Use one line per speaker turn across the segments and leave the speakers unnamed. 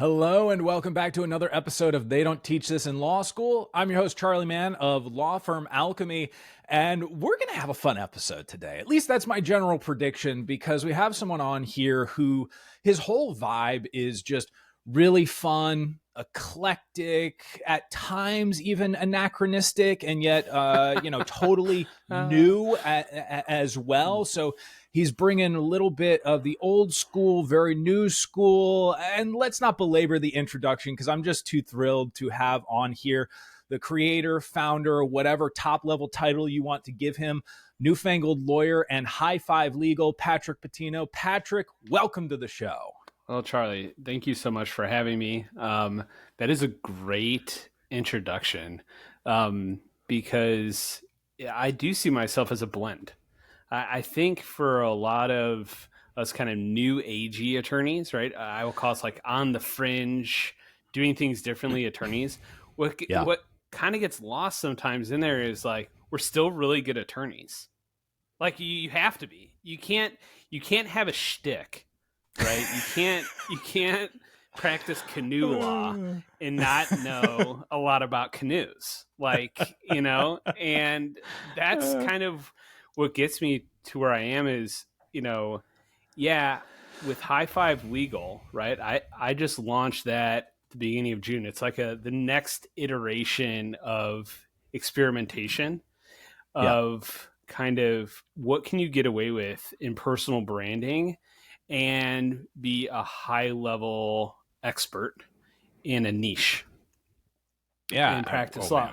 Hello and welcome back to another episode of They Don't Teach This in Law School. I'm your host, Charlie Mann of law firm Alchemy, and we're going to have a fun episode today. At least that's my general prediction, because we have someone on here who his whole vibe is just really fun, eclectic, at times even anachronistic, and yet, totally new as well. So he's bringing a little bit of the old school, very new school. And let's not belabor the introduction, because I'm just too thrilled to have on here the creator, founder, whatever top level title you want to give him, newfangled lawyer and high five legal, Patrick Patino. Patrick, welcome to the show.
Well, Charlie, thank you so much for having me. That is a great introduction because I do see myself as a blend. I think for a lot of us kind of new agey attorneys, right? I will call us like on the fringe, doing things differently attorneys. What kind of gets lost sometimes in there is like, we're still really good attorneys. Like you have to be. You can't have a shtick. Right? You can't practice canoe law and not know a lot about canoes. And that's kind of what gets me to where I am is, with High Five Legal, right? I just launched that at the beginning of June. It's like the next iteration of experimentation of kind of what can you get away with in personal branding and be a high-level expert in a niche. In practice law.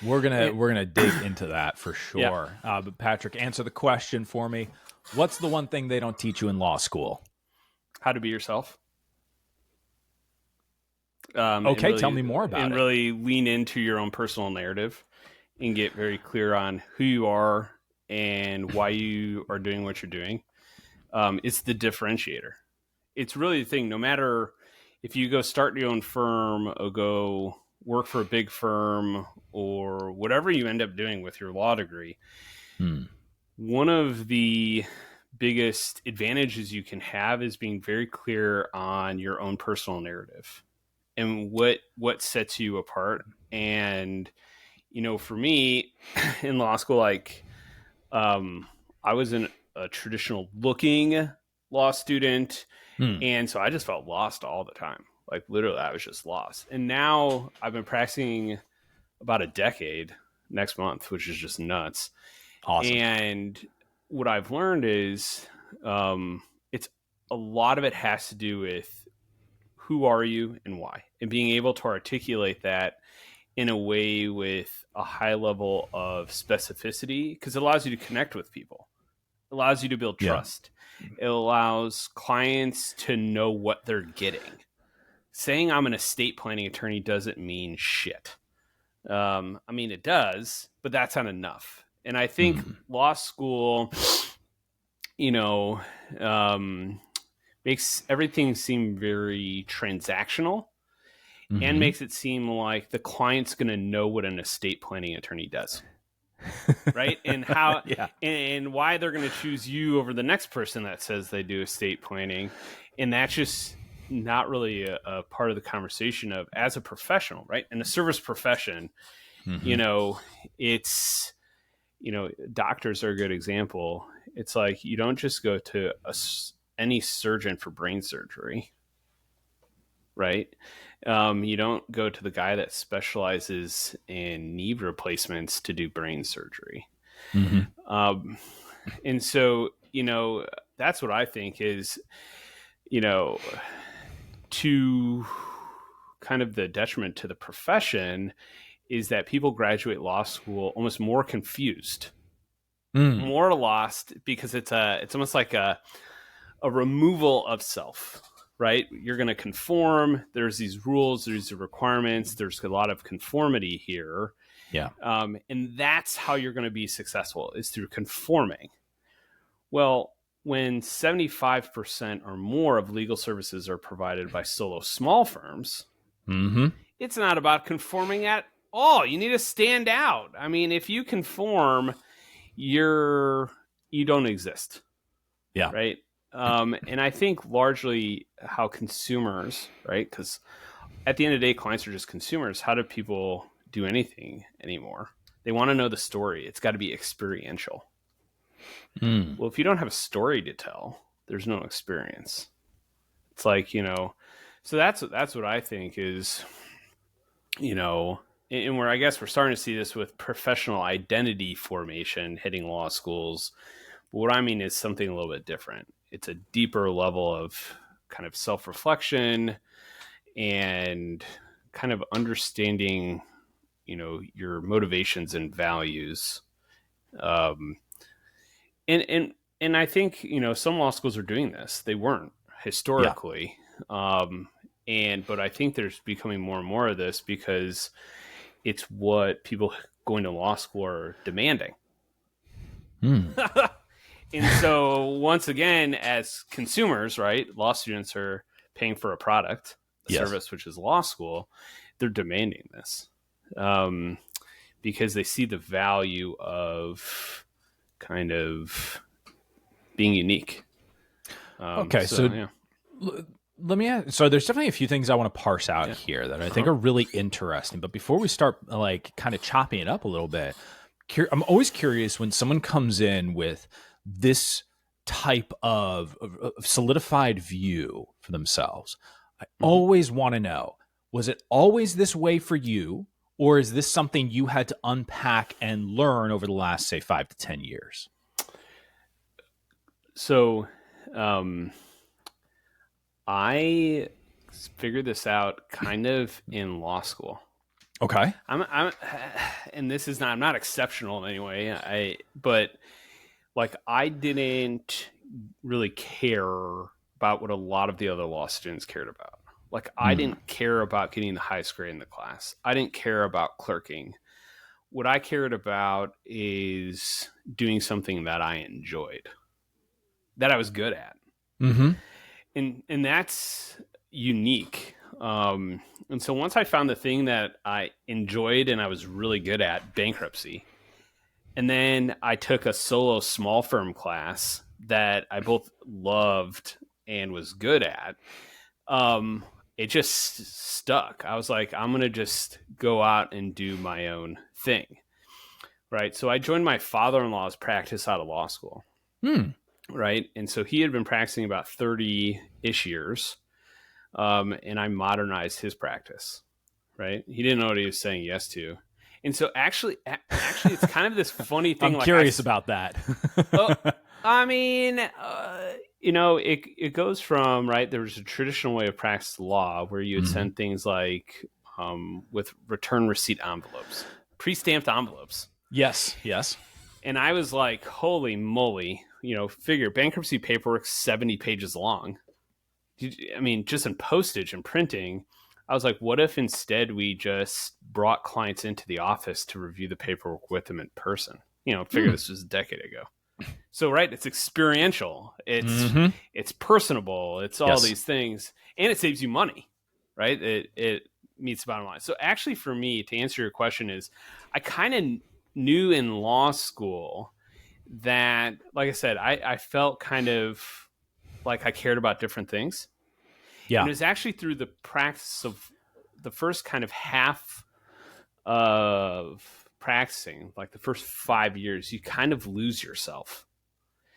We're gonna dig into that for sure. Yeah. But Patrick, answer the question for me. What's the one thing they don't teach you in law school?
How to be yourself.
Okay, tell me more about it.
And really lean into your own personal narrative and get very clear on who you are and why you are doing what you're doing. It's the differentiator. It's really the thing. No matter if you go start your own firm or go work for a big firm or whatever you end up doing with your law degree, one of the biggest advantages you can have is being very clear on your own personal narrative and what sets you apart. And, for me in law school, I was in a traditional looking law student. And so I just felt lost all the time. Like literally I was just lost. And now I've been practicing about a decade next month, which is just nuts.
Awesome.
And what I've learned is it's a lot of it has to do with who are you and why, and being able to articulate that in a way with a high level of specificity, because it allows you to connect with people. It allows you to build trust. It allows clients to know what they're getting. Saying I'm an estate planning attorney doesn't mean shit. It does, but that's not enough. And I think law school, makes everything seem very transactional and makes it seem like the client's going to know what an estate planning attorney does. Right. And how and why they're going to choose you over the next person that says they do estate planning. And that's just not really a part of the conversation of as a professional, right? In a service profession, it's, doctors are a good example. It's like you don't just go to any surgeon for brain surgery, right? You don't go to the guy that specializes in knee replacements to do brain surgery. And so, that's what I think is, to kind of the detriment to the profession is that people graduate law school almost more confused, more lost, because it's almost like a removal of self. Right? You're going to conform. There's these rules, there's the requirements, there's a lot of conformity here.
Yeah.
And that's how you're going to be successful, is through conforming. Well, when 75% or more of legal services are provided by solo small firms, it's not about conforming at all. You need to stand out. I mean, if you conform, you don't exist.
Yeah.
Right? And I think largely how consumers, right? Because at the end of the day, clients are just consumers. How do people do anything anymore? They want to know the story. It's got to be experiential.
Mm.
Well, if you don't have a story to tell, there's no experience. It's like, so that's what I think is, and where I guess we're starting to see this with professional identity formation hitting law schools. But what I mean is something a little bit different. It's a deeper level of kind of self-reflection and kind of understanding, your motivations and values. Um, and I think, some law schools are doing this. They weren't
Yeah.
historically. But I think there's becoming more and more of this because it's what people going to law school are demanding.
Mm.
And so once again, as consumers, right, law students are paying for a product, a
Yes.
service, which is law school. They're demanding this because they see the value of kind of being unique.
Okay, so let me ask. So there's definitely a few things I want to parse out here that I think are really interesting. But before we start, like, kind of chopping it up a little bit, I'm always curious when someone comes in with this type of solidified view for themselves. I always want to know, was it always this way for you, or is this something you had to unpack and learn over the last, say, 5 to 10 years?
So, I figured this out kind of in law school.
Okay.
And this is not, I'm not exceptional in any way. But like, I didn't really care about what a lot of the other law students cared about. Like, I didn't care about getting the highest grade in the class. I didn't care about clerking. What I cared about is doing something that I enjoyed, that I was good at.
Mm-hmm.
And that's unique. And so once I found the thing that I enjoyed and I was really good at, bankruptcy, and then I took a solo small firm class that I both loved and was good at, it just stuck. I was like, I'm going to just go out and do my own thing. Right. So I joined my father-in-law's practice out of law school. Right. And so he had been practicing about 30-ish years. And I modernized his practice. Right. He didn't know what he was saying yes to. And so actually, it's kind of this funny thing.
I'm curious about that.
I mean, it goes from, right, there was a traditional way of practicing law where you would send things like with return receipt envelopes, pre-stamped envelopes.
Yes.
And I was like, holy moly, figure bankruptcy paperwork 70 pages long. I mean, just in postage and printing. I was like, what if instead we just brought clients into the office to review the paperwork with them in person? Figure this was a decade ago. So, right, it's experiential. It's personable. It's all these things. And it saves you money, right? It meets the bottom line. So actually, for me, to answer your question is, I kind of knew in law school that, like I said, I felt kind of like I cared about different things. Yeah. And it was actually through the practice of the first kind of half of practicing, like the first 5 years, you kind of lose yourself.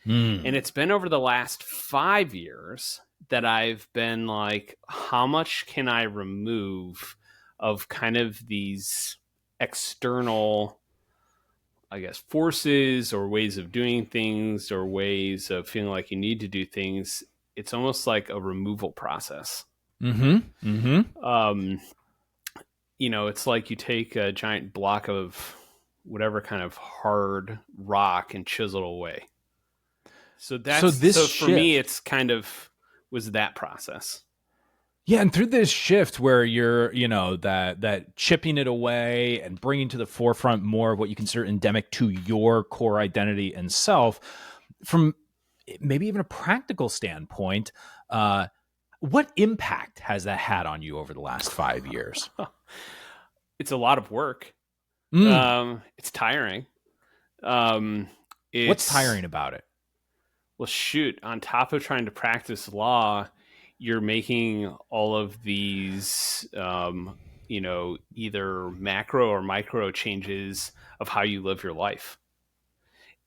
And it's been over the last 5 years that I've been like, how much can I remove of kind of these external, I guess, forces or ways of doing things or ways of feeling like you need to do things. It's almost like a removal process. It's like you take a giant block of whatever kind of hard rock and chisel it away. So for me, it's kind of was that process.
Yeah, and through this shift where you're, that chipping it away and bringing to the forefront more of what you consider endemic to your core identity and self, from maybe even a practical standpoint, what impact has that had on you over the last 5 years?
It's a lot of work. It's tiring.
What's tiring about it?
well, shoot, on top of trying to practice law, you're making all of these, either macro or micro changes of how you live your life,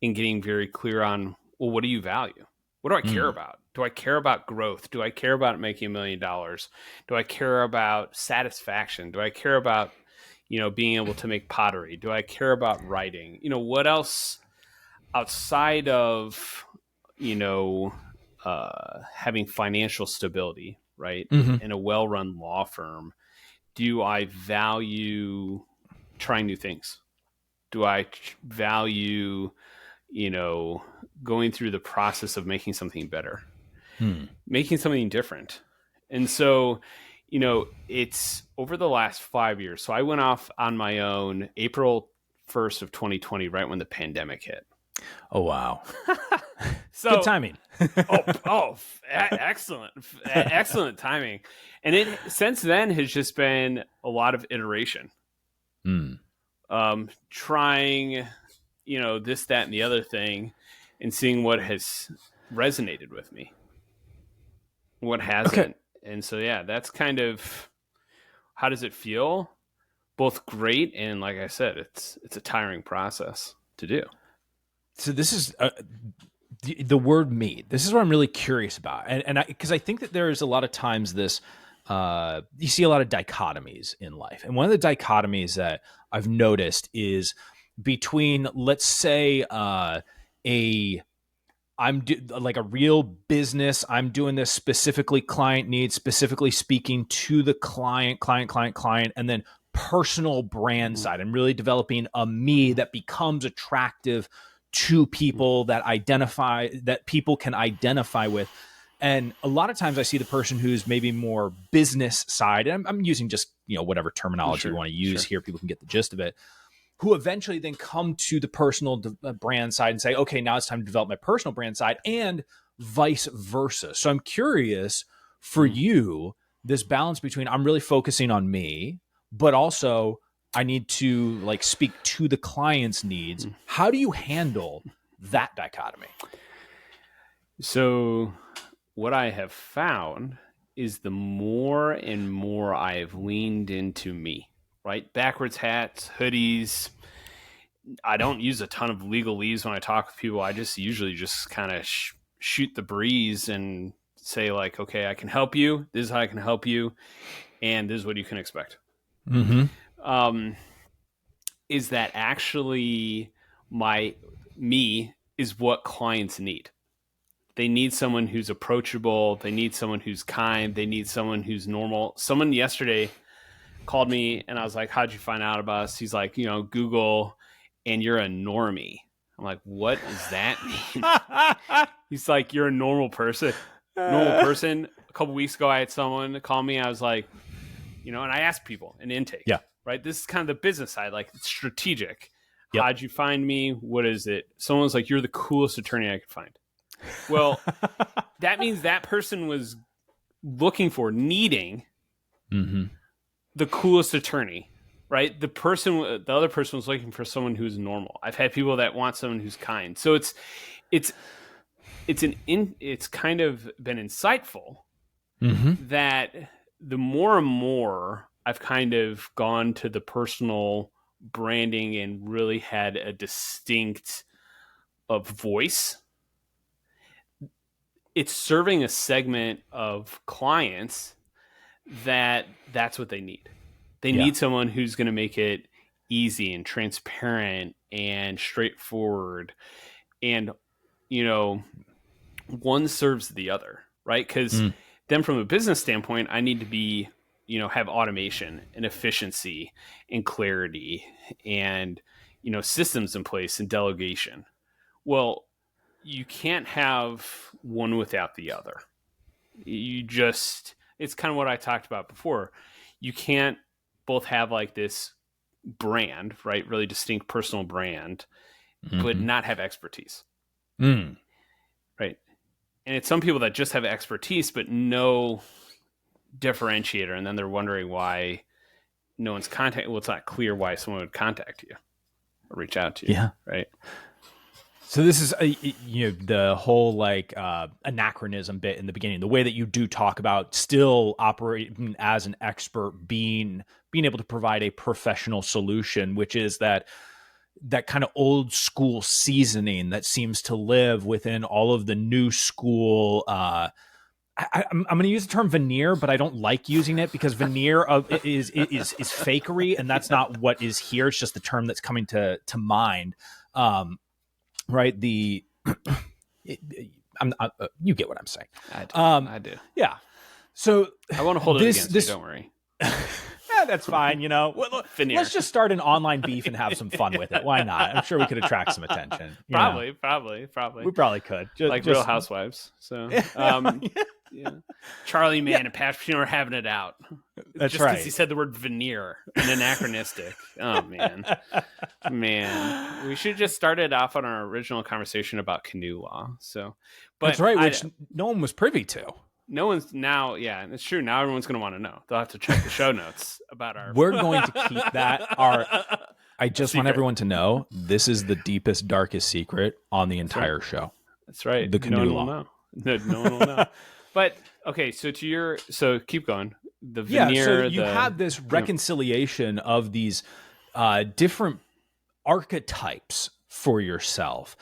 and getting very clear on, well, what do you value? What do I care about? Do I care about growth? Do I care about making $1 million? Do I care about satisfaction? Do I care about, being able to make pottery? Do I care about writing? What else outside of, having financial stability, right?
Mm-hmm.
In a well-run law firm, do I value trying new things? Do I value, going through the process of making something better, making something different? And so, it's over the last 5 years. So I went off on my own April 1st of 2020, right when the pandemic hit.
Oh, wow.
So
good timing.
Excellent timing. And it since then has just been a lot of iteration. Trying, this, that, and the other thing, and seeing what has resonated with me, what hasn't.
Okay.
And so, yeah, that's kind of, how does it feel? Both great, and like I said, it's a tiring process to do.
So this is the word "me." This is what I'm really curious about, and because I think that there is a lot of times this you see a lot of dichotomies in life, and one of the dichotomies that I've noticed is between, let's say, like a real business. I'm doing this specifically client needs, specifically speaking to the client, and then personal brand side. I'm really developing a me that becomes attractive to people, that people can identify with. And a lot of times I see the person who's maybe more business side, and I'm using just, whatever terminology you want to use here, people can get the gist of it, who eventually then come to the personal brand side and say, okay, now it's time to develop my personal brand side, and vice versa. So I'm curious for you, this balance between, I'm really focusing on me, but also I need to speak to the client's needs. How do you handle that dichotomy?
So what I have found is the more and more I've leaned into me, right? Backwards hats, hoodies. I don't use a ton of legalese when I talk with people. I just usually just kind of shoot the breeze and say, like, okay, I can help you. This is how I can help you. And this is what you can expect. Is that actually me is what clients need. They need someone who's approachable. They need someone who's kind. They need someone who's normal. Someone yesterday called me and I was like, how'd you find out about us? He's like, Google, and you're a normie. I'm like, what does that mean? He's like, you're a normal person. A couple weeks ago, I had someone call me. I was like, and I asked people in intake.
Yeah.
Right. This is kind of the business side, like it's strategic.
Yep.
How'd you find me? What is it? Someone's like, you're the coolest attorney I could find. Well, that means that person was needing the coolest attorney, right? The other person was looking for someone who's normal. I've had people that want someone who's kind. So it's kind of been insightful that the more and more I've kind of gone to the personal branding and really had a distinct voice, it's serving a segment of clients that's what they need. They need someone who's going to make it easy and transparent and straightforward. And, one serves the other, right? Because then from a business standpoint, I need to be, have automation and efficiency and clarity and, systems in place and delegation. Well, you can't have one without the other. It's kind of what I talked about before. You can't both have like this brand, right? Really distinct personal brand, but not have expertise. Right. And it's some people that just have expertise, but no differentiator. And then they're wondering why no one's contacting. Well, it's not clear why someone would contact you or reach out to you.
Yeah.
Right.
So this is the whole like anachronism bit in the beginning, the way that you do talk about still operating as an expert, being able to provide a professional solution, which is that kind of old school seasoning that seems to live within all of the new school. I'm going to use the term veneer, but I don't like using it because veneer is fakery, and that's not what is here. It's just the term that's coming to mind. Right? You get what I'm saying.
I do.
Yeah. So
I want to hold it against you. Don't worry.
That's fine.
Veneer.
Let's just start an online beef and have some fun with it. Why not? I'm sure we could attract some attention.
Probably.
We probably could.
Real Housewives. So, yeah. Charlie Man and Patino are having it out.
That's
just
right.
Because he said the word veneer and anachronistic. Oh man, we should just start it off on our original conversation about canoe law. So, but
that's right, which no one was privy to.
No one's now, yeah, it's true. Now everyone's going to want to know. They'll have to check the show notes about our.
We're going to keep that I just
secret.
want everyone to know this is the deepest, darkest secret on the entire show.
That's right.
The canoe law.
No one will know. But okay, so keep going. The veneer.
So you have this reconciliation of these different archetypes for yourself.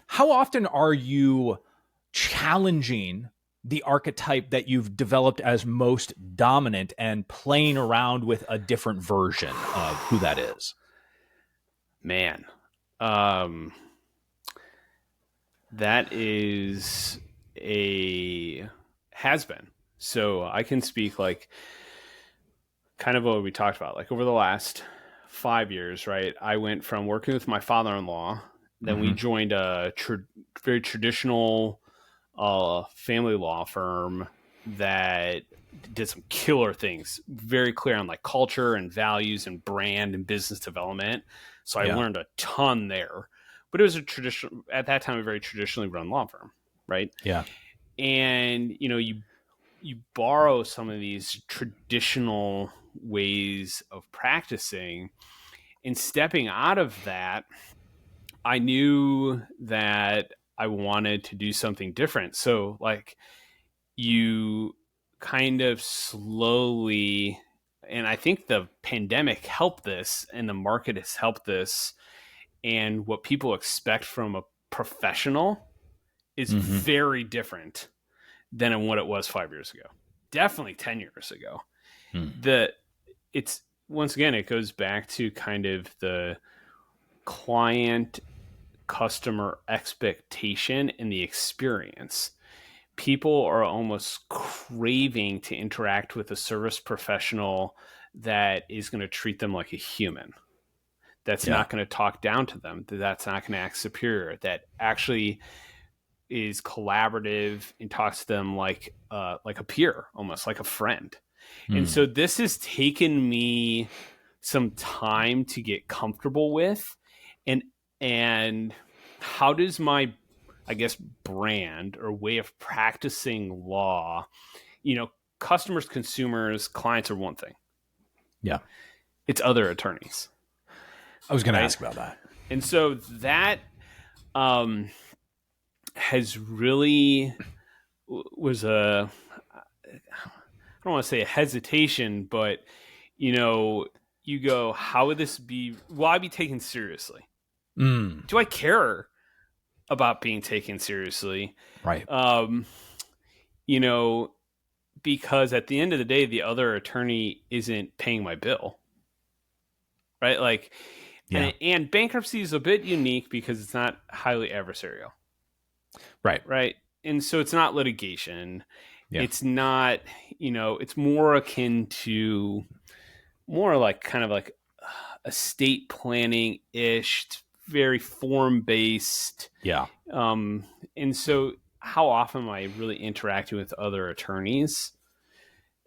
How often are you challenging the archetype that you've developed as most dominant and playing around with a different version of who that is?
Man, that is has been. So I can speak like kind of what we talked about, like over the last 5 years, right? I went from working with my father-in-law, then we joined a very traditional family law firm that did some killer things, very clear on like culture and values and brand and business development. So I learned a ton there, but it was at that time, a very traditionally run law firm. Right.
Yeah.
And, you borrow some of these traditional ways of practicing, and stepping out of that, I knew that I wanted to do something different. So like you kind of slowly, and I think the pandemic helped this and the market has helped this. And what people expect from a professional is very different than what it was 5 years ago. Definitely 10 years ago. Once again, it goes back to kind of the client customer expectation and the experience. People are almost craving to interact with a service professional that is going to treat them like a human. That's not going to talk down to them. That's not going to act superior. That actually is collaborative and talks to them like a peer, almost like a friend. And so this has taken me some time to get comfortable with, and how does my, I guess, brand or way of practicing law, customers, consumers, clients are one thing.
Yeah.
It's other attorneys.
I was going to ask about that.
And so that has really was I don't want to say a hesitation, but, you go, how would this be? Will I be taken seriously? Do I care about being taken seriously?
Right.
Because at the end of the day, the other attorney isn't paying my bill. Right. Like, and bankruptcy is a bit unique because it's not highly adversarial.
Right.
Right. And so it's not litigation. Yeah. It's not, it's more akin to more like kind of like estate planning ish, very form based.
Yeah.
And so how often am I really interacting with other attorneys?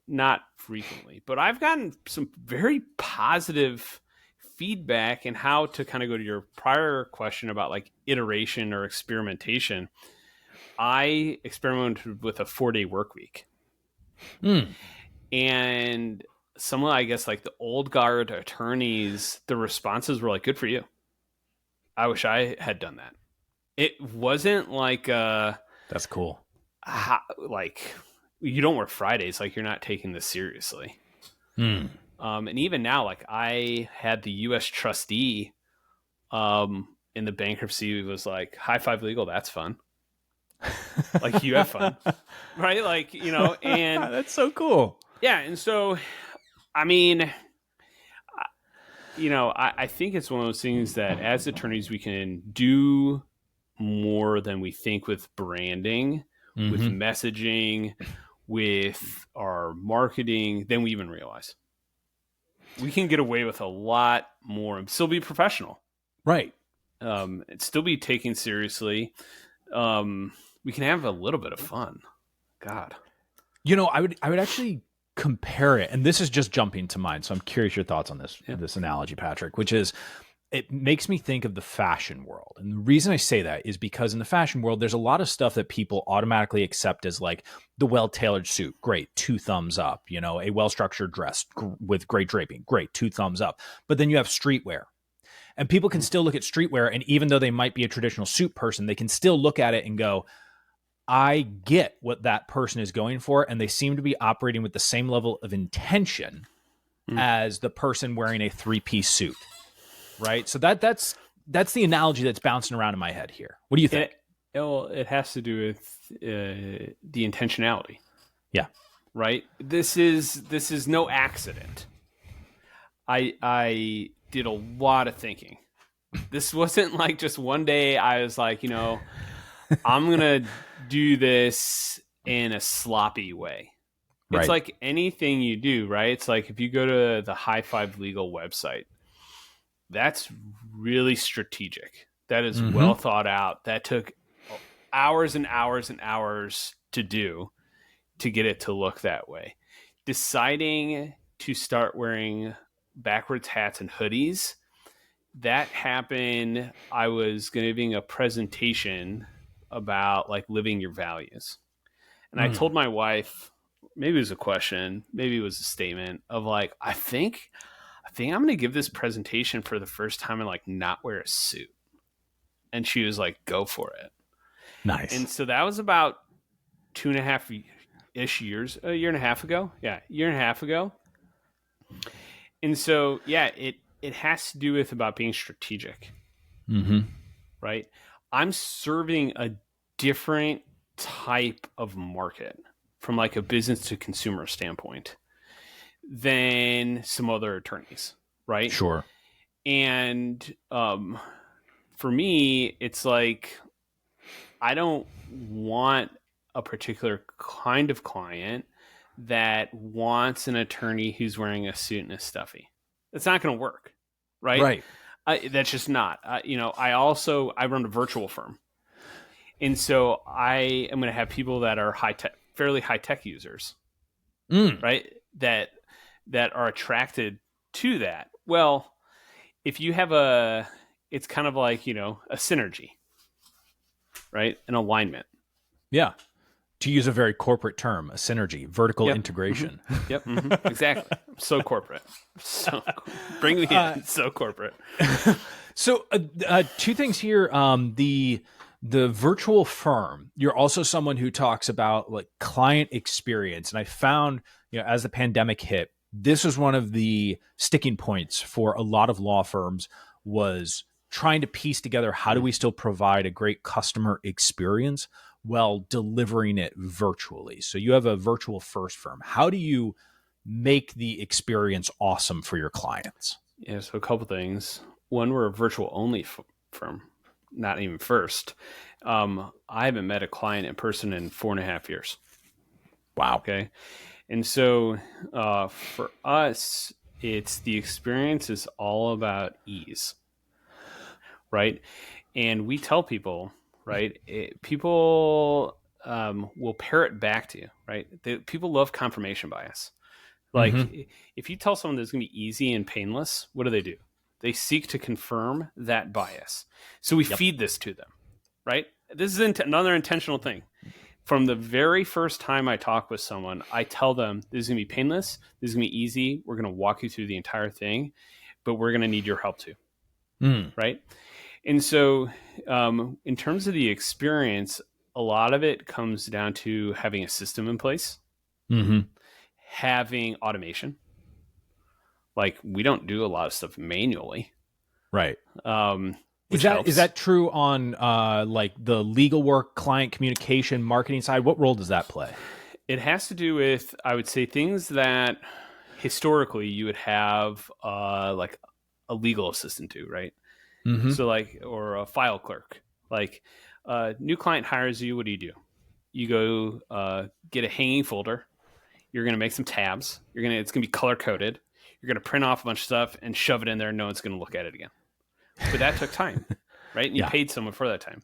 Not frequently, but I've gotten some very positive feedback, and how to kind of go to your prior question about like iteration or experimentation. I experimented with a 4-day work week. And some of, I guess, like the old guard attorneys, the responses were like, good for you. I wish I had done that. It wasn't like
That's cool.
like you don't work Fridays, like you're not taking this seriously.
Hmm.
And even now, like I had the U.S. trustee in the bankruptcy was like, high five legal, that's fun. Like you have fun, right? Like, and
That's so cool.
yeah. And so, I mean, I think it's one of those things that as attorneys, we can do more than we think with branding, with
Mm-hmm.
messaging, with our marketing than we even realize. We can get away with a lot more and still be professional.
Right.
And still be taken seriously. We can have a little bit of fun. God.
I would actually compare it, and this is just jumping to mind, so I'm curious your thoughts on this analogy, Patrick, which is it makes me think of the fashion world. And the reason I say that is because in the fashion world, there's a lot of stuff that people automatically accept as like the well-tailored suit. Great, 2 thumbs up. A well-structured dress with great draping. Great, 2 thumbs up. But then you have streetwear. And people can still look at streetwear, and even though they might be a traditional suit person, they can still look at it and go, I get what that person is going for, and they seem to be operating with the same level of intention as the person wearing a 3-piece suit, right? So that's the analogy that's bouncing around in my head here. What do you think?
It has to do with the intentionality.
Yeah.
Right. This is no accident. I did a lot of thinking. This wasn't like just one day I was like, I'm going to do this in a sloppy way. It's
Right.
like anything you do, right? It's like if you go to the High Five Legal website, that's really strategic. That is well thought out. That took hours and hours and hours to do to get it to look that way. Deciding to start wearing backwards hats and hoodies, that happened. I was giving a presentation about like living your values. And I told my wife, maybe it was a question, maybe it was a statement of like, I think I'm going to give this presentation for the first time and like not wear a suit. And she was like, go for it.
Nice.
And so that was about 2.5-ish years, a year and a half ago. Yeah, a year and a half ago. And so, yeah, it has to do with about being strategic, right? I'm serving a different type of market from like a business to consumer standpoint than some other attorneys, right?
Sure.
And for me, it's like I don't want a particular kind of client that wants an attorney who's wearing a suit and a stuffy. It's not going to work, right?
Right.
That's just not. I run a virtual firm, and so I am going to have people that are fairly high tech users, right? That are attracted to that. Well, if you have it's kind of like a synergy, right? An alignment.
Yeah. To use a very corporate term, a synergy, vertical integration.
Yep. Exactly. So corporate. So bring me in. So corporate.
So 2 things here. The virtual firm, you're also someone who talks about like client experience. And I found, as the pandemic hit, this was one of the sticking points for a lot of law firms was trying to piece together how do we still provide a great customer experience while delivering it virtually. So you have a virtual first firm. How do you make the experience awesome for your clients?
Yeah, so a couple things. One, we're a virtual only firm, not even first. I haven't met a client in person in 4.5 years.
Wow.
Okay. And so for us, it's the experience is all about ease, right? And we tell people, right? People will parrot back to you, right? People love confirmation bias. Like if you tell someone that it's going to be easy and painless, what do? They seek to confirm that bias. So we feed this to them, right? This is another intentional thing. From the very first time I talk with someone, I tell them this is going to be painless. This is going to be easy. We're going to walk you through the entire thing, but we're going to need your help too, right? And so, in terms of the experience, a lot of it comes down to having a system in place, having automation. Like, we don't do a lot of stuff manually.
Right.
Which
Is that true on like the legal work, client communication, marketing side? What role does that play?
It has to do with, I would say, things that historically you would have like a legal assistant do, right? So like, or a file clerk. Like, new client hires you. What do? You go get a hanging folder. You're going to make some tabs. It's going to be color coded. You're going to print off a bunch of stuff and shove it in there. And no one's going to look at it again. But that took time, right? And you paid someone for that time.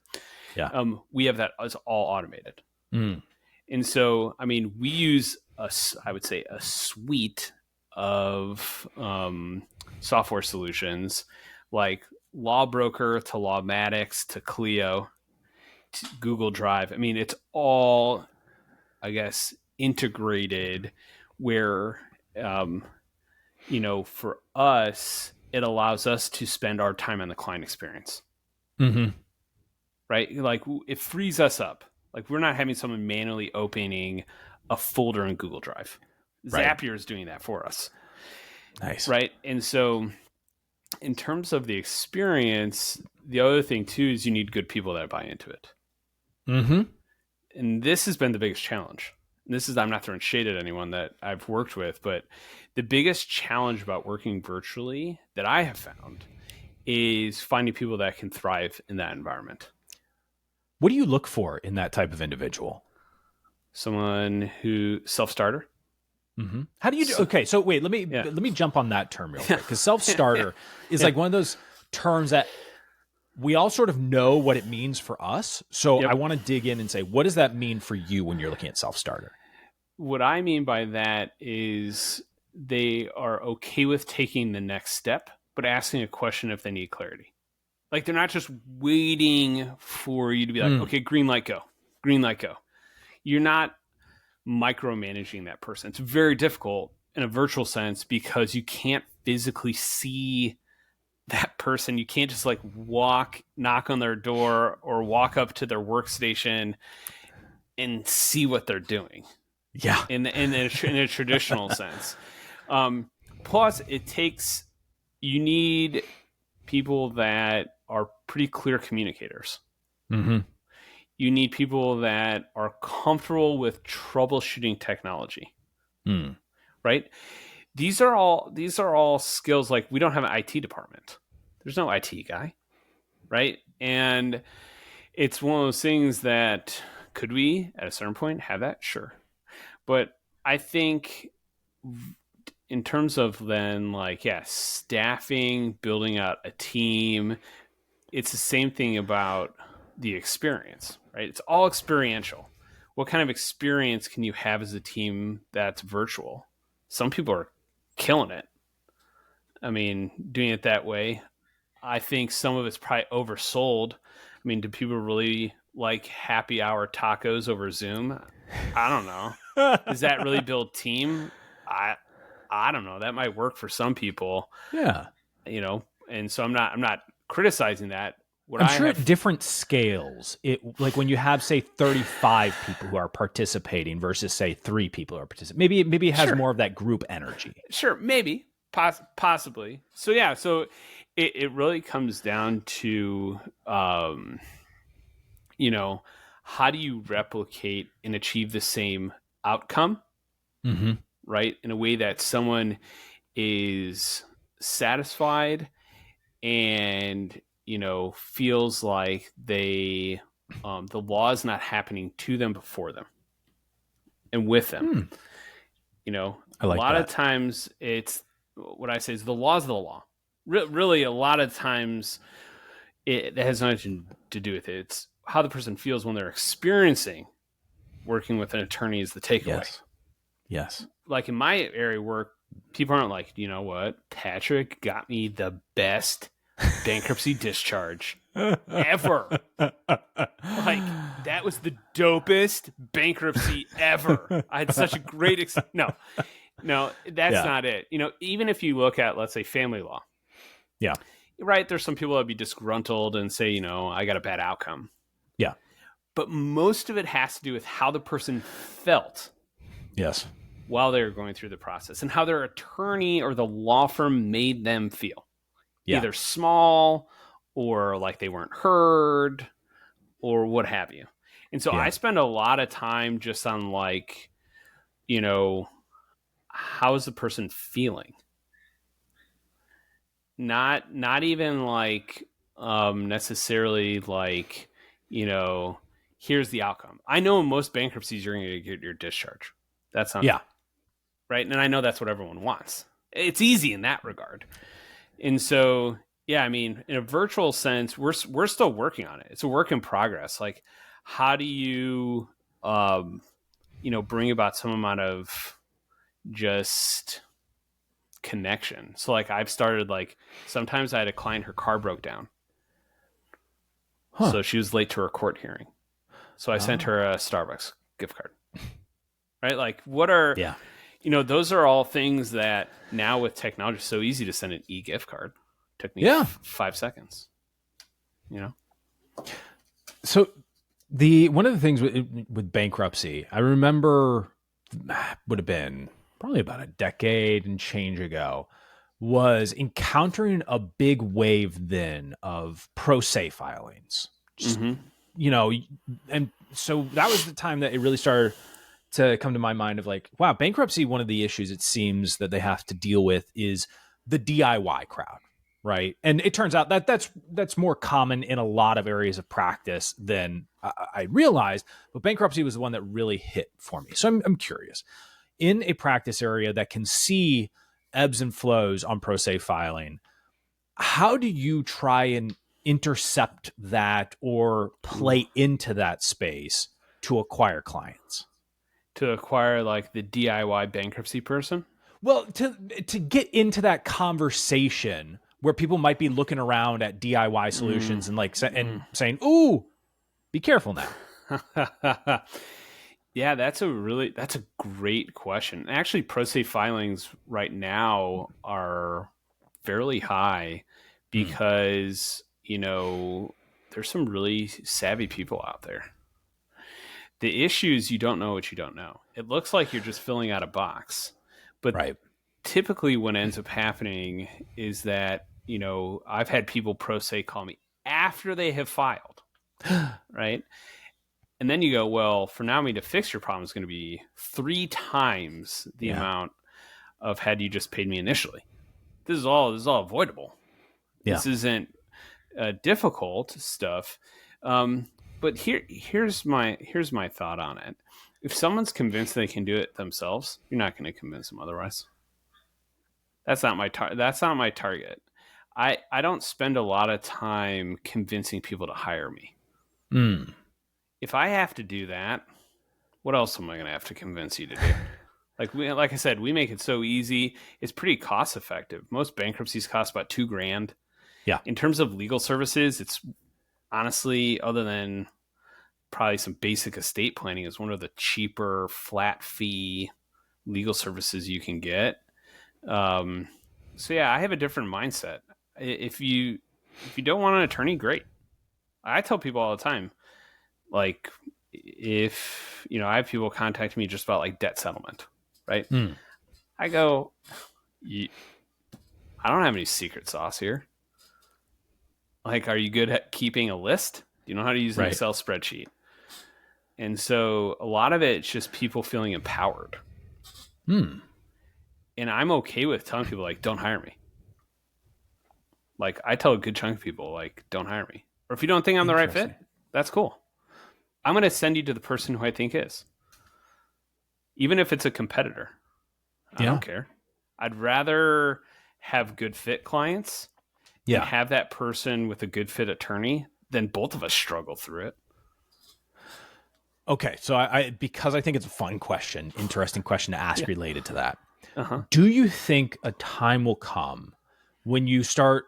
Yeah.
We have that as all automated. And so, I mean, we use I would say a suite of software solutions, like Lawbroker to Lawmatics to Clio to Google Drive. I mean, it's all, I guess, integrated where, for us, it allows us to spend our time on the client experience. Right? Like, it frees us up. Like, we're not having someone manually opening a folder in Google Drive. Zapier is doing that for us.
Nice.
Right? And so, in terms of the experience, the other thing, too, is you need good people that buy into it. And this has been the biggest challenge. I'm not throwing shade at anyone that I've worked with, but the biggest challenge about working virtually that I have found is finding people that can thrive in that environment.
What do you look for in that type of individual?
Someone who self-starter.
How do you do? Okay, so wait, let me jump on that term real quick, because self-starter is like one of those terms that we all sort of know what it means for us. So I want to dig in and say, what does that mean for you when you're looking at self-starter?
What I mean by that is they are okay with taking the next step, but asking a question if they need clarity. Like, they're not just waiting for you to be like, okay, green light, go. Green light, go. You're not micromanaging that person. It's very difficult in a virtual sense because you can't physically see that person. You can't just like knock on their door or walk up to their workstation and see what they're doing.
Yeah.
In a traditional sense. Plus, you need people that are pretty clear communicators. You need people that are comfortable with troubleshooting technology. Right? These are all skills. Like, we don't have an IT department. There's no IT guy, right? And it's one of those things that, could we at a certain point have that? Sure. But I think in terms of then, like, staffing, building out a team, it's the same thing about the experience, right? It's all experiential. What kind of experience can you have as a team that's virtual? Some people are killing it. I mean, doing it that way. I think some of it's probably oversold. I mean, do people really like happy hour tacos over Zoom? I don't know. Does that really build team? I don't know. That might work for some people.
Yeah.
And so I'm not criticizing that.
I'm sure at different scales, like when you have, say, 35 people who are participating versus, say, 3 people who are participating, maybe it has more of that group energy.
Sure, maybe, possibly. So yeah, it really comes down to, how do you replicate and achieve the same outcome, right? In a way that someone is satisfied and feels like the law is not happening to them, before them, and with them.
I like
a lot
that.
of times it's what I say is the law is the law. Really, a lot of times it has nothing to do with it. It's how the person feels when they're experiencing working with an attorney is the takeaway.
Yes.
Like in my area of work, people aren't like, you know what, Patrick got me the best bankruptcy discharge ever. Like, that was the dopest bankruptcy ever. I had such a great no, that's not it. Even if you look at, let's say, family law, right, there's some people that would be disgruntled and say, I got a bad outcome.
Yeah.
But most of it has to do with how the person felt.
Yes.
While they were going through the process and how their attorney or the law firm made them feel.
Yeah.
Either small or like they weren't heard or what have you. And so I spend a lot of time just on like, how is the person feeling? Not even like necessarily like, here's the outcome. I know in most bankruptcies you're going to get your discharge. That's not right. And I know that's what everyone wants. It's easy in that regard. And so, yeah, I mean, in a virtual sense, we're still working on it. It's a work in progress. Like, how do you, bring about some amount of just connection? So, like, I've started like sometimes I had a client, her car broke down, so she was late to her court hearing. So I sent her a Starbucks gift card. Right? Like, what are those are all things that now with technology, it's so easy to send an e-gift card. Took me 5 seconds.
So one of the things with bankruptcy, I remember would have been probably about a decade and change ago, was encountering a big wave then of pro se filings. And so that was the time that it really started to come to my mind of like, wow, bankruptcy, one of the issues it seems that they have to deal with is the DIY crowd, right? And it turns out that that's more common in a lot of areas of practice than I realized, but bankruptcy was the one that really hit for me. So I'm curious, in a practice area that can see ebbs and flows on pro se filing, how do you try and intercept that or play into that space to acquire clients?
To acquire like the DIY bankruptcy person?
Well, to get into that conversation where people might be looking around at DIY solutions and like and saying, "Ooh, be careful now."
Yeah, that's a great question. Actually, pro se filings right now are fairly high because, there's some really savvy people out there. The issue is you don't know what you don't know. It looks like you're just filling out a box. But typically what ends up happening is that, I've had people pro se call me after they have filed, right? And then you go, well, for now, me to fix your problem is going to be 3 times the amount of had you just paid me initially. This is all avoidable. Yeah. This isn't difficult stuff. But here's my thought on it. If someone's convinced they can do it themselves, you're not going to convince them otherwise. That's not my target. I don't spend a lot of time convincing people to hire me. If I have to do that, what else am I going to have to convince you to do? Like I said, we make it so easy. It's pretty cost effective. Most bankruptcies cost about $2,000. Yeah. In terms of legal services, it's honestly, other than probably some basic estate planning, is one of the cheaper flat fee legal services you can get. So yeah, I have a different mindset. If you don't want an attorney, great. I tell people all the time, like, if I have people contact me just about like debt settlement, right? I go, I don't have any secret sauce here. Like, are you good at keeping a list? Do you know how to use an Excel spreadsheet? And so a lot of it's just people feeling empowered. And I'm okay with telling people, like, don't hire me. Like, I tell a good chunk of people, like, don't hire me. Or if you don't think I'm the right fit, that's cool. I'm going to send you to the person who I think is. Even if it's a competitor. I don't care. I'd rather have good fit clients and have that person with a good fit attorney than both of us struggle through it.
Okay, so I because I think it's a fun question, interesting question to ask related to that. Do you think a time will come when you start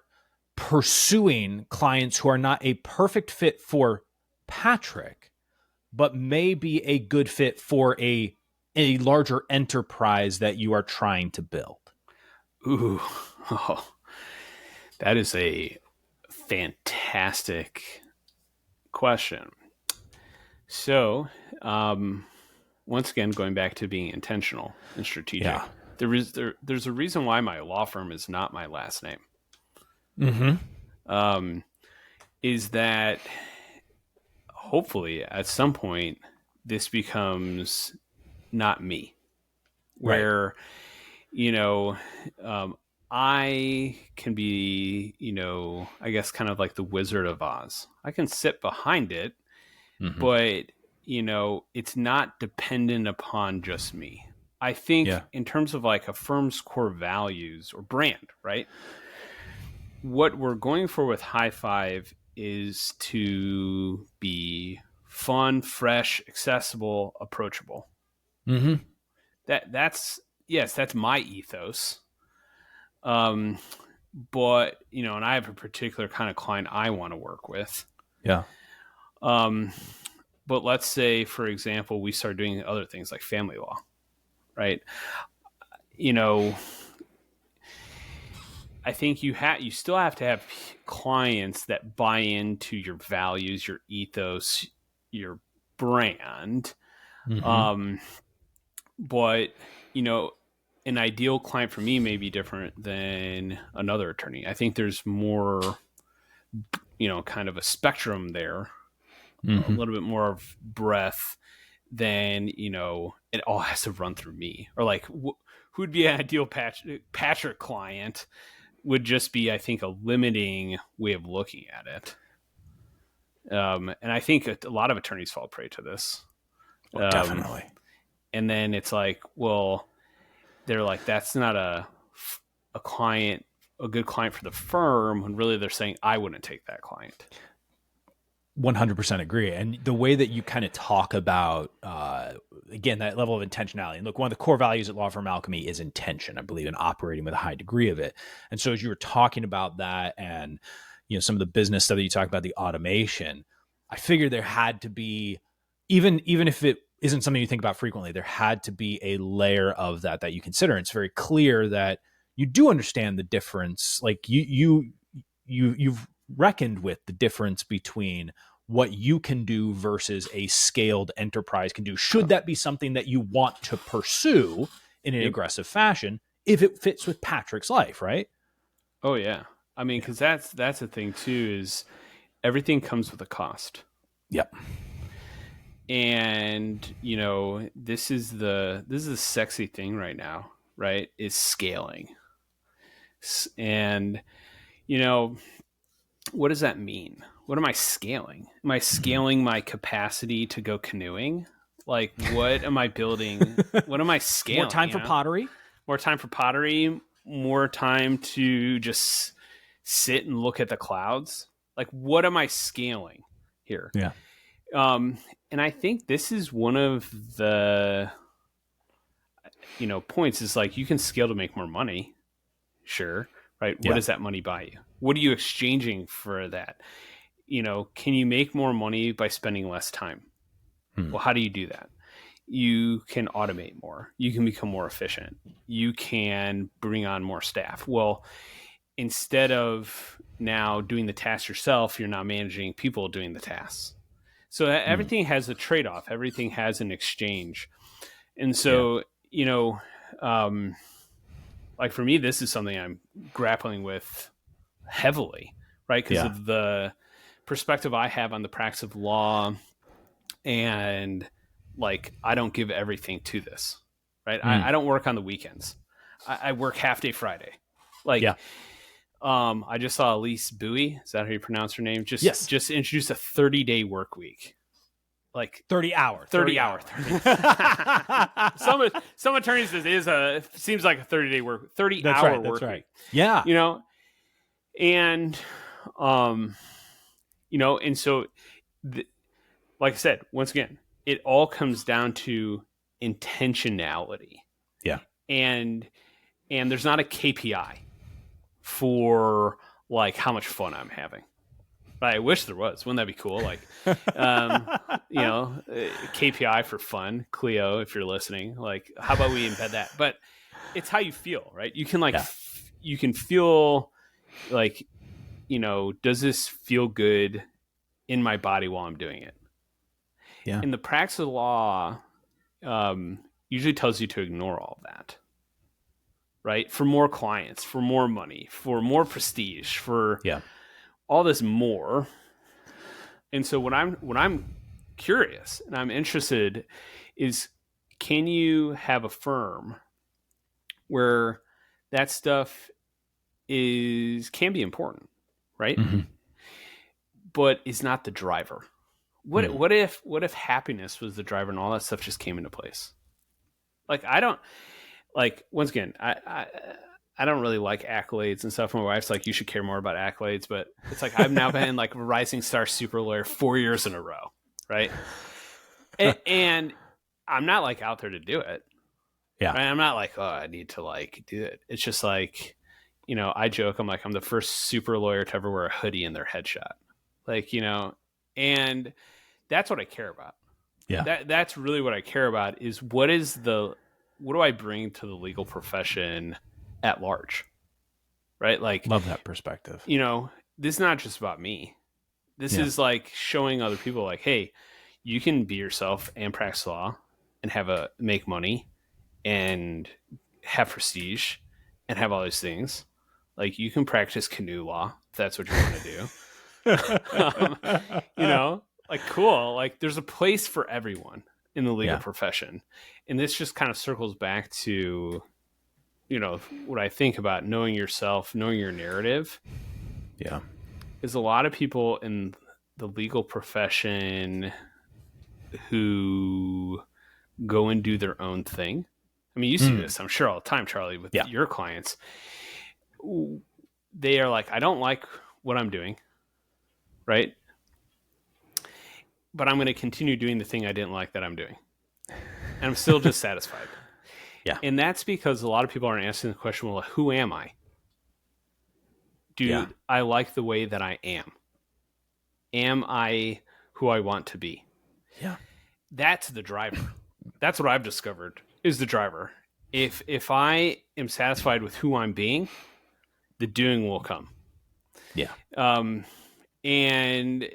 pursuing clients who are not a perfect fit for Patrick, but may be a good fit for a larger enterprise that you are trying to build?
Ooh, That is a fantastic question. So, once again, going back to being intentional and strategic, there's a reason why my law firm is not my last name. Is that hopefully at some point this becomes not me, where I can be, I guess kind of like the Wizard of Oz. I can sit behind it, but it's not dependent upon just me. I think in terms of like a firm's core values or brand, right? What we're going for with High Five is to be fun, fresh, accessible, approachable. That's my ethos. But and I have a particular kind of client I want to work with.
Yeah.
But let's say, for example, we start doing other things like family law, right? I think you still have to have clients that buy into your values, your ethos, your brand. But an ideal client for me may be different than another attorney. I think there's more, kind of a spectrum there, a little bit more of breadth than, it all has to run through me. Or like, who'd be an ideal Patrick client would just be, I think, a limiting way of looking at it. And I think a lot of attorneys fall prey to this.
Definitely.
And then it's like, well, they're like, that's not a client, a good client for the firm, when really they're saying, I wouldn't take that client.
100% agree. And the way that you kind of talk about, again, that level of intentionality. And look, one of the core values at Law Firm Alchemy is intention, I believe, in operating with a high degree of it. And so as you were talking about that and, some of the business stuff that you talked about, the automation, I figured there had to be, even if it isn't something you think about frequently, there had to be a layer of that you consider. And it's very clear that you do understand the difference. Like you've reckoned with the difference between what you can do versus a scaled enterprise can do. Should that be something that you want to pursue in an aggressive fashion, if it fits with Patrick's life, right?
Oh yeah. I mean, because that's the thing too, is everything comes with a cost.
Yep.
And this is the sexy thing right now, right? Is scaling. And what does that mean? What am I scaling? Am I scaling my capacity to go canoeing? Like, what am I building? What am I scaling?
More time for pottery?
More time for pottery. More time to just sit and look at the clouds. Like, what am I scaling here?
Yeah.
And I think this is one of the, points is like, you can scale to make more money. Sure. Right. What does that money buy you? What are you exchanging for that? Can you make more money by spending less time? Well, how do you do that? You can automate more. You can become more efficient. You can bring on more staff. Well, instead of now doing the tasks yourself, you're now managing people doing the tasks. So everything has a trade-off. Everything has an exchange. And so, like for me, this is something I'm grappling with heavily, right? Because of the perspective I have on the practice of law, and like, I don't give everything to this, right? I don't work on the weekends. I work half day Friday. Like, I just saw Elise Bowie. Is that how you pronounce her name? Just introduced a 30-day work week. Like
30 hour.
Some attorneys seems like a 30-day work, 30-hour work week.
Yeah.
And and so like I said, once again, it all comes down to intentionality.
Yeah.
And there's not a KPI for like how much fun I'm having. But I wish there was. Wouldn't that be cool? Like, KPI for fun, Cleo, if you're listening, like, how about we embed that? But it's how you feel, right? You can you can feel Like, does this feel good in my body while I'm doing it?
Yeah.
And the practice of law usually tells you to ignore all of that, right? For more clients, for more money, for more prestige, for all this more. And so what I'm curious and I'm interested is, can you have a firm where that stuff can be important, right?
Mm-hmm.
But is not the driver. What
Mm.
what if happiness was the driver and all that stuff just came into place? Like, I don't, like, once again, I don't really like accolades and stuff. My wife's like, you should care more about accolades, but it's like, I've now been like rising star super lawyer 4 years in a row, right? And I'm not like out there to do it.
Yeah.
Right? I'm not like, oh, I need to like do it. It's just like, I joke, I'm like, I'm the first super lawyer to ever wear a hoodie in their headshot. Like, and that's what I care about.
Yeah.
That's really what I care about, is what do I bring to the legal profession at large? Right? Like,
Love that perspective.
This is not just about me. This is like showing other people, like, hey, you can be yourself and practice law and make money and have prestige and have all these things. Like, you can practice canoe law if that's what you want to do. Like, cool. Like, there's a place for everyone in the legal profession. And this just kind of circles back to, what I think about knowing yourself, knowing your narrative.
Yeah.
Is a lot of people in the legal profession who go and do their own thing. I mean, you see this, I'm sure, all the time, Charlie, with your clients. They are like, I don't like what I'm doing, right? But I'm going to continue doing the thing I didn't like that I'm doing. And I'm still just satisfied.
Yeah.
And that's because a lot of people aren't asking the question, well, who am I? Do I like the way that I am? Am I who I want to be?
Yeah.
That's the driver. That's what I've discovered is the driver. If I am satisfied with who I'm being, the doing will come.
Yeah.
And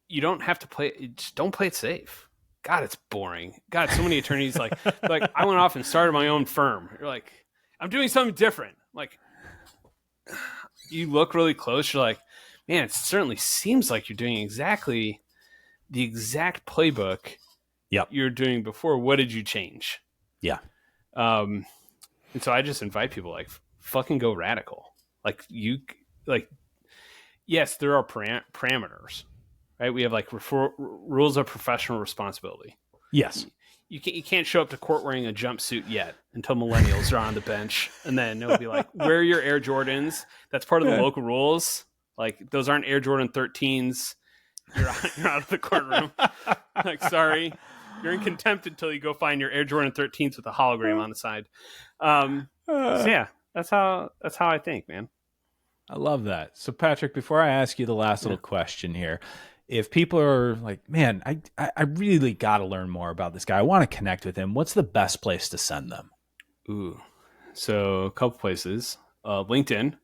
you don't have to just don't play it safe. God, it's boring. God, so many attorneys like I went off and started my own firm. You're like, I'm doing something different. Like, you look really close. You're like, man, it certainly seems like you're doing exactly the exact playbook you're doing before. What did you change?
Yeah.
And so I just invite people, like, fucking go radical. Yes, there are parameters, right? We have like rules of professional responsibility.
Yes.
You can't show up to court wearing a jumpsuit yet until millennials are on the bench. And then it'll be like, wear your Air Jordans. That's part of the local rules. Like, those aren't Air Jordan 13s. You're out of the courtroom. Like, sorry. You're in contempt until you go find your Air Jordan 13s with a hologram on the side. So yeah, that's how I think, man.
I love that. So, Patrick, before I ask you the last little question here, if people are like, man, I really got to learn more about this guy, I want to connect with him, what's the best place to send them?
Ooh, so a couple places. LinkedIn.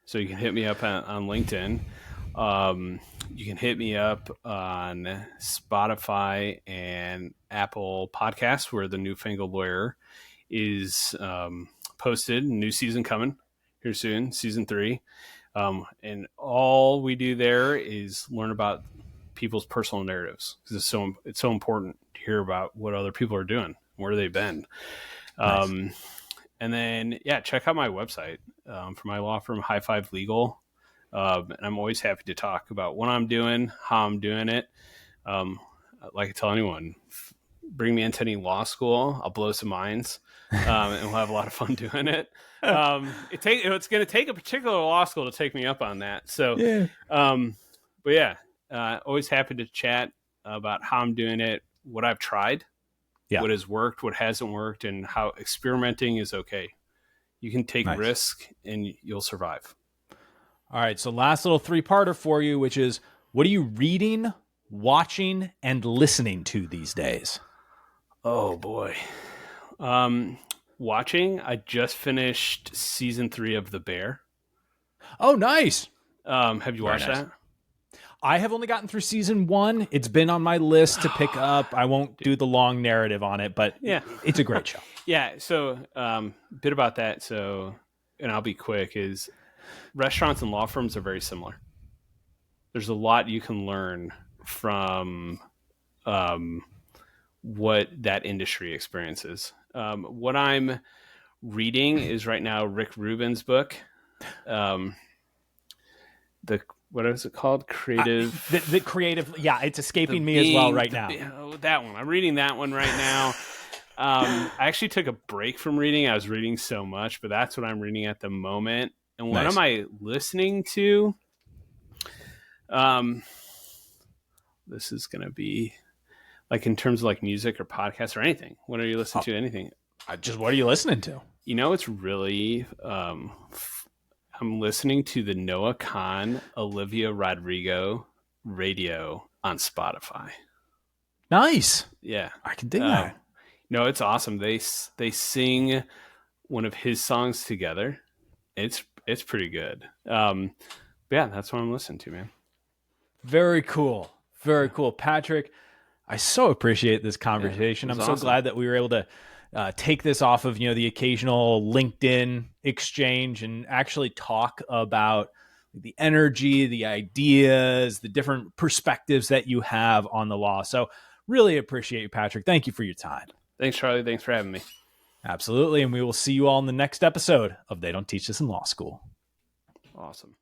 So you can hit me up on LinkedIn. You can hit me up on Spotify and Apple Podcasts, where the Newfangled Lawyer is posted. New season coming here soon, season 3. And all we do there is learn about people's personal narratives, because it's so important to hear about what other people are doing, where they've been. Nice. And then, check out my website for my law firm, High Five Legal. And I'm always happy to talk about what I'm doing, how I'm doing it. Like I tell anyone, bring me into any law school, I'll blow some minds, and we'll have a lot of fun doing it. It's going to take a particular law school to take me up on that. So, always happy to chat about how I'm doing it, what I've tried, what has worked, what hasn't worked, and how experimenting is okay. You can take risk and you'll survive.
All right. So last little 3-parter for you, which is, what are you reading, watching, and listening to these days?
Oh boy. Watching, I just finished season 3 of The Bear.
Oh, nice.
Have you watched that?
I have only gotten through season 1. It's been on my list to pick up. I won't do the long narrative on it, but
Yeah,
it's a great show.
Yeah. So, bit about that. So, and I'll be quick. Is restaurants and law firms are very similar. There's a lot you can learn from what that industry experiences. What I'm reading is right now Rick Rubin's book. What is it called? Creative.
The creative. Yeah, it's escaping me as well right now.
That one. I'm reading that one right now. I actually took a break from reading. I was reading so much, but that's what I'm reading at the moment. And what am I listening to? This is going to be like in terms of like music or podcasts or anything. What are you listening to? Anything?
Just what are you listening to?
It's really, I'm listening to the Noah Kahn, Olivia Rodrigo radio on Spotify.
Nice.
Yeah.
I can dig that.
No, it's awesome. They sing one of his songs together. It's pretty good. Yeah, that's what I'm listening to, man.
Very cool. Very cool. Patrick, I so appreciate this conversation. I'm so glad that we were able to take this off of, the occasional LinkedIn exchange and actually talk about the energy, the ideas, the different perspectives that you have on the law. So really appreciate you, Patrick. Thank you for your time.
Thanks, Charlie. Thanks for having me.
Absolutely. And we will see you all in the next episode of They Don't Teach This in Law School.
Awesome.